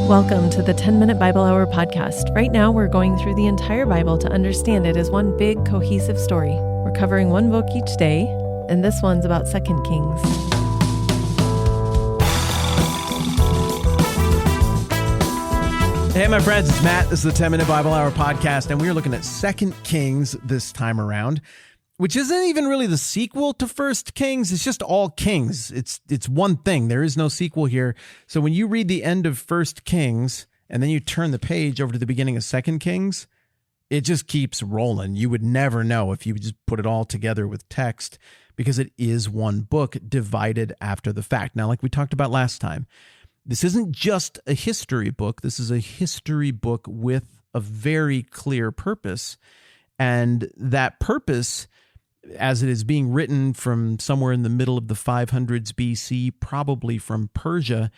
Welcome to the 10-Minute Bible Hour podcast. Right now, we're going through the entire Bible to understand it as one big, cohesive story. We're covering one book each day, and this one's about 2 Kings. Hey, my friends, it's Matt. This is the 10-Minute Bible Hour podcast, and we're looking at 2 Kings this time around, which isn't even really the sequel to 1 Kings. It's just all Kings. It's one thing. There is no sequel here. So when you read the end of 1 Kings and then you turn the page over to the beginning of 2 Kings, it just keeps rolling. You would never know if you just put it all together with text because it is one book divided after the fact. Now, like we talked about last time, this isn't just a history book. This is a history book with a very clear purpose. And that purpose, as it is being written from somewhere in the middle of the 500s BC, probably from Persia,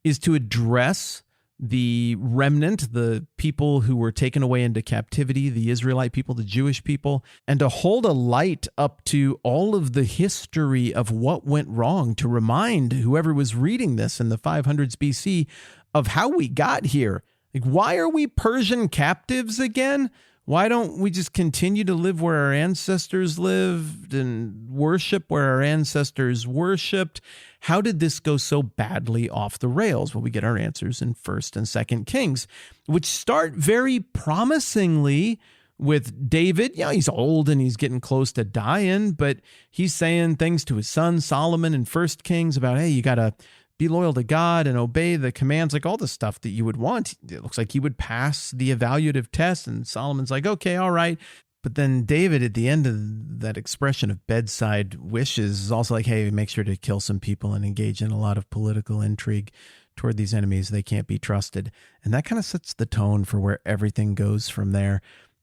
is to address the remnant, the people who were taken away into captivity, the Israelite people, the Jewish people, and to hold a light up to all of the history of what went wrong, to remind whoever was reading this in the 500s BC of how we got here. Like, why are we Persian captives again? Why don't we just continue to live where our ancestors lived and worship where our ancestors worshipped? How did this go so badly off the rails? Well, we get our answers in 1st and 2nd Kings, which start very promisingly with David. Yeah, he's old and he's getting close to dying, but he's saying things to his son Solomon in 1 Kings about, hey, you got to be loyal to God and obey the commands, like all the stuff that you would want. It looks like he would pass the evaluative test, and Solomon's like, okay, all right. But then David, at the end of that expression of bedside wishes, is also like, hey, make sure to kill some people and engage in a lot of political intrigue toward these enemies. They can't be trusted. And that kind of sets the tone for where everything goes from there.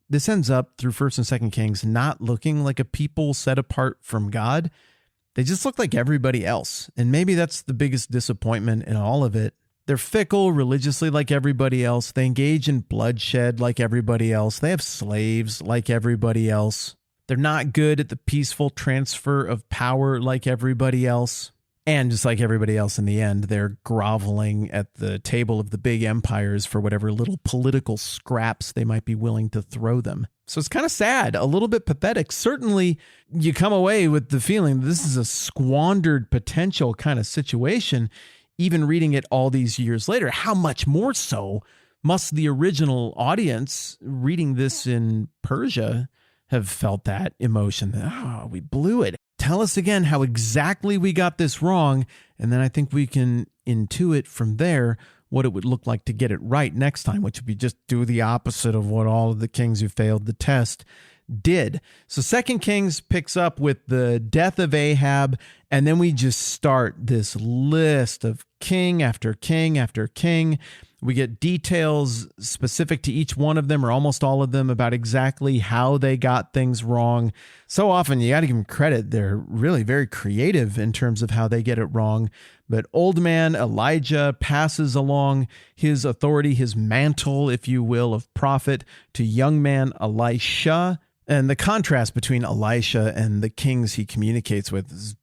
This ends up through 1st and 2nd Kings not looking like a people set apart from God. They just look like everybody else. And maybe that's the biggest disappointment in all of it. They're fickle religiously like everybody else. They engage in bloodshed like everybody else. They have slaves like everybody else. They're not good at the peaceful transfer of power like everybody else. And just like everybody else in the end, they're groveling at the table of the big empires for whatever little political scraps they might be willing to throw them. So it's kind of sad, a little bit pathetic. Certainly, you come away with the feeling that this is a squandered potential kind of situation, even reading it all these years later. How much more so must the original audience reading this in Persia have felt that emotion? Oh, we blew it. Tell us again how exactly we got this wrong, and then I think we can intuit from there what it would look like to get it right next time, which would be just do the opposite of what all of the kings who failed the test did. So 2 Kings picks up with the death of Ahab, and then we just start this list of king after king after king. We get details specific to each one of them, or almost all of them, about exactly how they got things wrong. So often, you got to give them credit. They're really very creative in terms of how they get it wrong. But old man Elijah passes along his authority, his mantle, if you will, of prophet to young man Elisha. And the contrast between Elisha and the kings he communicates with is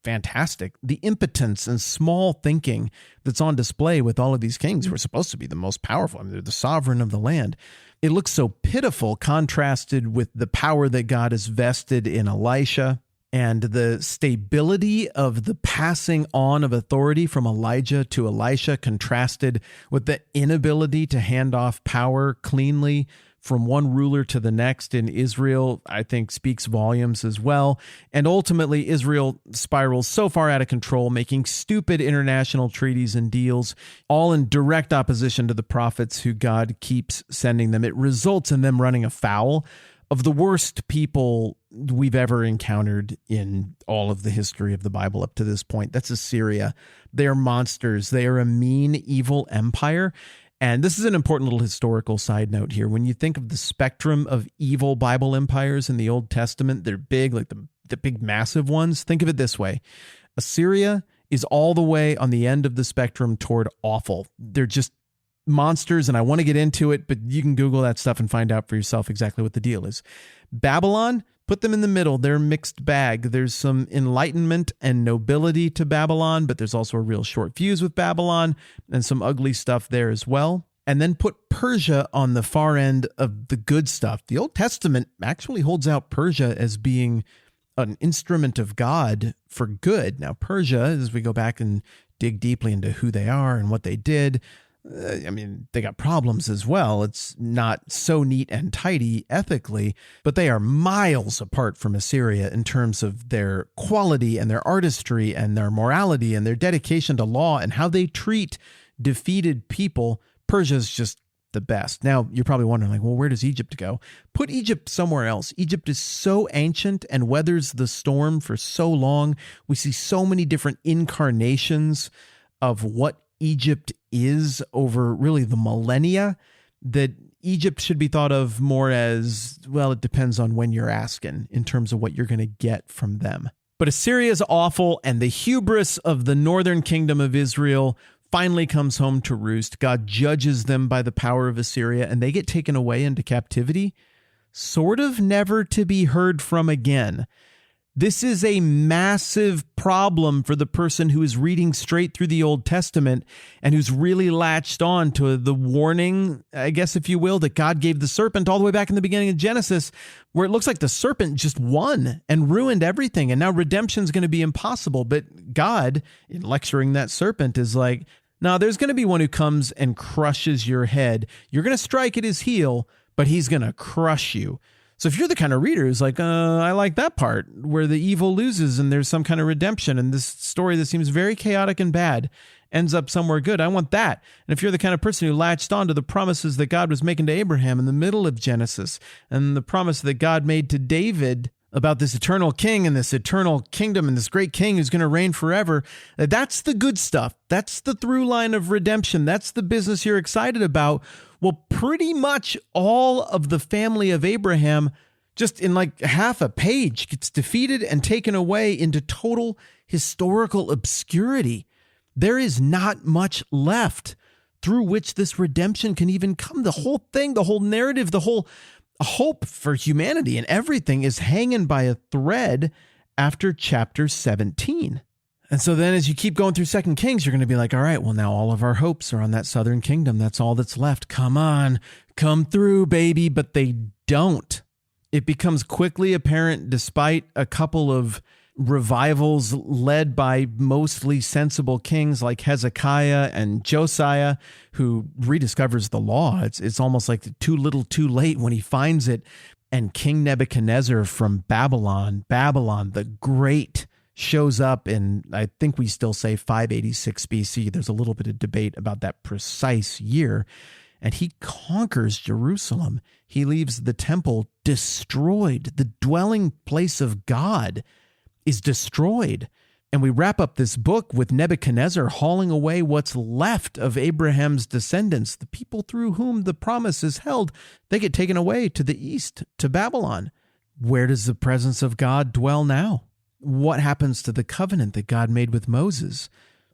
fantastic. The impotence and small thinking that's on display with all of these kings who are supposed to be the most powerful. I mean, they're the sovereign of the land. It looks so pitiful contrasted with the power that God has vested in Elisha, and the stability of the passing on of authority from Elijah to Elisha contrasted with the inability to hand off power cleanly from one ruler to the next in Israel, I think speaks volumes as well. And ultimately, Israel spirals so far out of control, making stupid international treaties and deals, all in direct opposition to the prophets who God keeps sending them. It results in them running afoul of the worst people we've ever encountered in all of the history of the Bible up to this point. That's Assyria. They are monsters. They are a mean, evil empire. And this is an important little historical side note here. When you think of the spectrum of evil Bible empires in the Old Testament, they're big, like the big massive ones. Think of it this way. Assyria is all the way on the end of the spectrum toward awful. They're just monsters, and I want to get into it, but you can Google that stuff and find out for yourself exactly what the deal is. Babylon, Put them in the middle. They're a mixed bag. There's some enlightenment and nobility to Babylon, but there's also a real short fuse with Babylon and some ugly stuff there as well. And then put Persia on the far end of the good stuff. The Old Testament actually holds out Persia as being an instrument of God for good. Now, Persia, as we go back and dig deeply into who they are and what they did, they got problems as well. It's not so neat and tidy ethically, but they are miles apart from Assyria in terms of their quality and their artistry and their morality and their dedication to law and how they treat defeated people. Persia's just the best. Now, you're probably wondering, like, well, where does Egypt go? Put Egypt somewhere else. Egypt is so ancient and weathers the storm for so long. We see so many different incarnations of what Egypt is over really the millennia that Egypt should be thought of more as, well, it depends on when you're asking in terms of what you're going to get from them. But Assyria is awful, and the hubris of the northern kingdom of Israel finally comes home to roost. God judges them by the power of Assyria, and they get taken away into captivity, sort of never to be heard from again. This is a massive problem for the person who is reading straight through the Old Testament and who's really latched on to the warning, I guess, if you will, that God gave the serpent all the way back in the beginning of Genesis, where it looks like the serpent just won and ruined everything. And now redemption is going to be impossible. But God, in lecturing that serpent, is like, no, there's going to be one who comes and crushes your head. You're going to strike at his heel, but he's going to crush you. So if you're the kind of reader who's like, I like that part where the evil loses and there's some kind of redemption and this story that seems very chaotic and bad ends up somewhere good, I want that. And if you're the kind of person who latched on to the promises that God was making to Abraham in the middle of Genesis and the promise that God made to David about this eternal king and this eternal kingdom and this great king who's going to reign forever, that's the good stuff. That's the through line of redemption. That's the business you're excited about. Well, pretty much all of the family of Abraham, just in like half a page, gets defeated and taken away into total historical obscurity. There is not much left through which this redemption can even come. The whole thing, the whole narrative, the whole hope for humanity and everything is hanging by a thread after chapter 17. And so then as you keep going through 2 Kings, you're going to be like, all right, well, now all of our hopes are on that southern kingdom. That's all that's left. Come on, come through, baby. But they don't. It becomes quickly apparent, despite a couple of revivals led by mostly sensible kings like Hezekiah and Josiah, who rediscovers the law. It's almost like too little too late when he finds it. And King Nebuchadnezzar from Babylon the Great, shows up in, I think we still say 586 BC. There's a little bit of debate about that precise year. And he conquers Jerusalem. He leaves the temple destroyed. The dwelling place of God is destroyed. And we wrap up this book with Nebuchadnezzar hauling away what's left of Abraham's descendants, the people through whom the promise is held. They get taken away to the east, to Babylon. Where does the presence of God dwell now? What happens to the covenant that God made with Moses?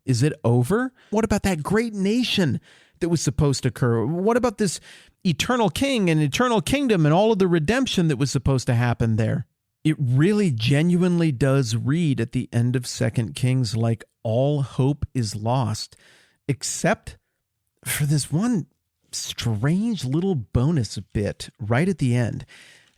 Is it over? What about that great nation that was supposed to occur? What about this eternal king and eternal kingdom and all of the redemption that was supposed to happen there? It really genuinely does read at the end of 2 Kings like all hope is lost, except for this one strange little bonus bit right at the end.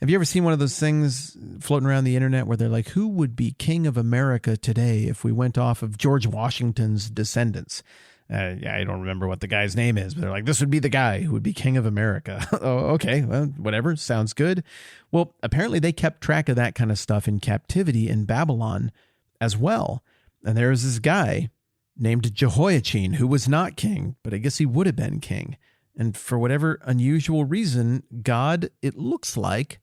Have you ever seen one of those things floating around the internet where they're like, who would be king of America today if we went off of George Washington's descendants? I don't remember what the guy's name is, but they're like, this would be the guy who would be king of America. Oh, okay, well, whatever, sounds good. Well, apparently they kept track of that kind of stuff in captivity in Babylon as well. And there was this guy named Jehoiachin who was not king, but I guess he would have been king. And for whatever unusual reason, God, it looks like,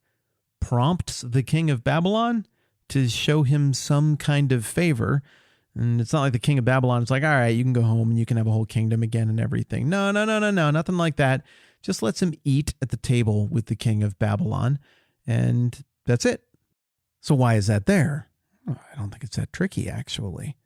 prompts the king of Babylon to show him some kind of favor. And it's not like the king of Babylon is like, all right, you can go home and you can have a whole kingdom again and everything. No, nothing like that. Just lets him eat at the table with the king of Babylon. And that's it. So why is that there? I don't think it's that tricky, actually.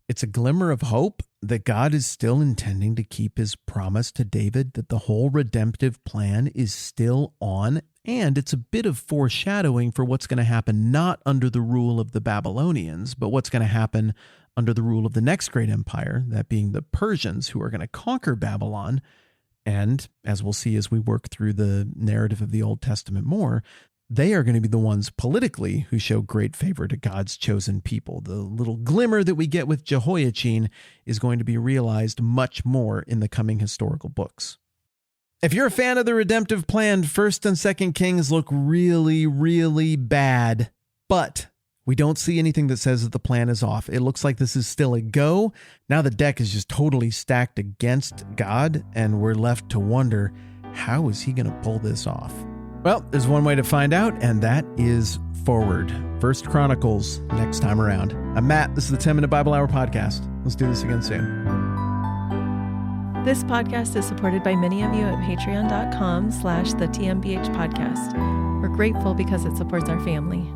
It's a glimmer of hope that God is still intending to keep his promise to David, that the whole redemptive plan is still on And it's a bit of foreshadowing for what's going to happen not under the rule of the Babylonians, but what's going to happen under the rule of the next great empire, that being the Persians, who are going to conquer Babylon. And as we'll see as we work through the narrative of the Old Testament more, they are going to be the ones politically who show great favor to God's chosen people. The little glimmer that we get with Jehoiachin is going to be realized much more in the coming historical books. If you're a fan of the redemptive plan, 1st and 2nd Kings look really, really bad. But we don't see anything that says that the plan is off. It looks like this is still a go. Now the deck is just totally stacked against God, and we're left to wonder, how is he going to pull this off? Well, there's one way to find out, and that is forward. 1 Chronicles next time around. I'm Matt. This is the 10-Minute Bible Hour Podcast. Let's do this again soon. This podcast is supported by many of you at patreon.com/the TMBH podcast. We're grateful because it supports our family.